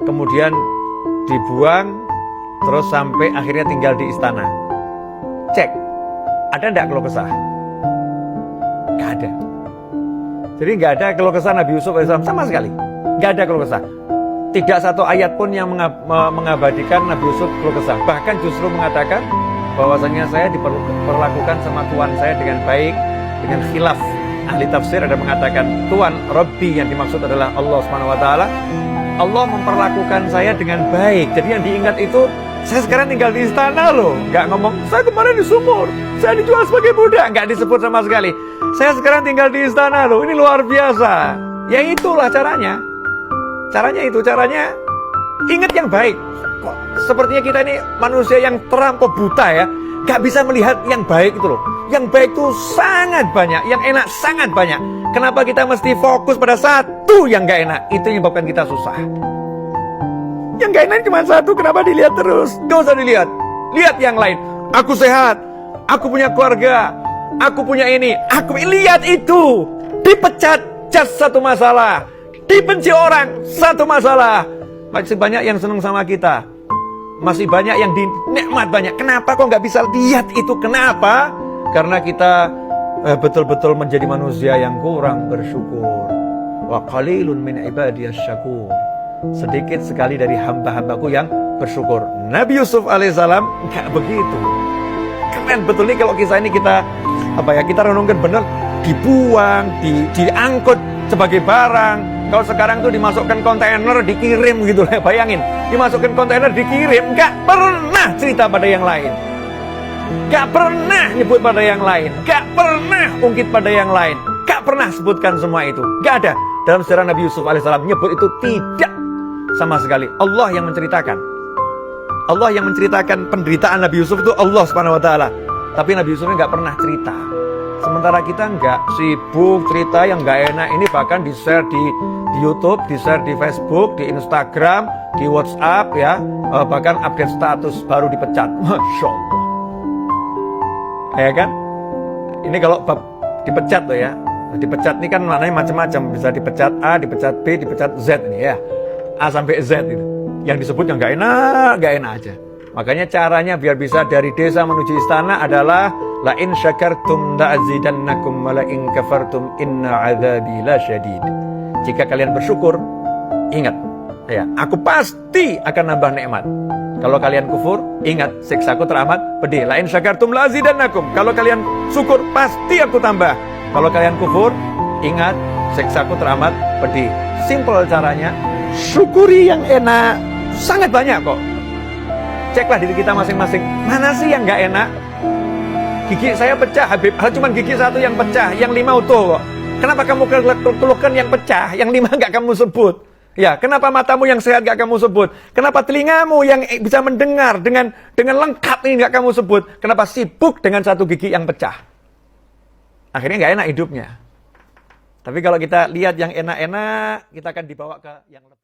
kemudian dibuang, terus sampai akhirnya tinggal di istana. Cek, ada enggak keluh kesah? Enggak ada. Jadi enggak ada keluh kesah Nabi Yusuf AS sama sekali. Enggak ada keluh kesah. Tidak satu ayat pun yang mengabadikan Nabi Yusuf keluh kesah. Bahkan justru mengatakan bahwasanya saya diperlakukan sama Tuhan saya dengan baik, dengan khilaf. Ahli tafsir ada mengatakan Tuhan Rabbi yang dimaksud adalah Allah SWT. Allah memperlakukan saya dengan baik. Jadi yang diingat itu, saya sekarang tinggal di istana loh. Nggak ngomong, saya kemarin di sumur, saya dijual sebagai budak. Nggak disebut sama sekali. Saya sekarang tinggal di istana loh, ini luar biasa. Ya itulah caranya. Caranya ingat yang baik. Kok sepertinya kita ini manusia yang terampau buta ya. Nggak bisa melihat yang baik itu loh. Yang baik itu sangat banyak, yang enak sangat banyak. Kenapa kita mesti fokus pada satu yang gak enak? Itu yang menyebabkan kita susah. Yang gak enak cuma satu, kenapa dilihat terus? Gak usah dilihat. Lihat yang lain. Aku sehat, aku punya keluarga, aku punya ini. Aku lihat itu. Dipecat, just satu masalah. Dibenci orang, satu masalah. Masih banyak yang senang sama kita. Masih banyak yang dinikmat banyak. Kenapa kok gak bisa lihat itu? Kenapa? Karena kita betul-betul menjadi manusia yang kurang bersyukur. Wa qalilun min ibadiyas syakur. Sedikit sekali dari hamba-hambaku yang bersyukur. Nabi Yusuf alaihissalam enggak begitu. Keren betul nih kalau kisah ini kita renungkan benar, dibuang, diangkut sebagai barang. Kalau sekarang tuh dimasukkan kontainer, dikirim gitu lah, bayangin. Dimasukkan kontainer, dikirim, enggak pernah cerita pada yang lain. Gak pernah nyebut pada yang lain, gak pernah ungkit pada yang lain, gak pernah sebutkan semua itu. Gak ada. Dalam sejarah Nabi Yusuf alaihissalam nyebut itu tidak sama sekali. Allah yang menceritakan. Allah yang menceritakan penderitaan Nabi Yusuf itu Allah SWT. Tapi Nabi Yusufnya gak pernah cerita. Sementara kita gak sibuk cerita yang gak enak. Ini bahkan di-share di YouTube, di-share di Facebook, di Instagram, di WhatsApp ya. Bahkan update status baru dipecat. Masya Allah. Ya kan? Ini kalau bab dipecat tuh ya. Dipecat ini kan maknanya macam-macam. Bisa dipecat A, dipecat B, dipecat Z ini ya. A sampai Z itu. Yang disebut yang gak enak aja. Makanya caranya biar bisa dari desa menuju istana adalah la in syakartum la'azidannakum wa la in kafartum inna 'adzabi lasyadid. Jika kalian bersyukur, ingat ya, aku pasti akan nambah nikmat. Kalau kalian kufur, ingat siksaku teramat pedih. La in syakartum la'azidannakum. Kalau kalian syukur, pasti aku tambah. Kalau kalian kufur, ingat siksaku teramat pedih. Simple caranya, syukuri yang enak. Sangat banyak kok. Ceklah diri kita masing-masing. Mana sih yang gak enak? Gigi saya pecah, Habib. Cuma gigi satu yang pecah, yang 5 utuh kok. Kenapa kamu keluhkan yang pecah, yang 5 gak kamu sebut? Ya, kenapa matamu yang sehat gak kamu sebut? Kenapa telingamu yang bisa mendengar dengan lengkap ini gak kamu sebut? Kenapa sibuk dengan satu gigi yang pecah? Akhirnya gak enak hidupnya. Tapi kalau kita lihat yang enak-enak, kita akan dibawa ke yang lebih.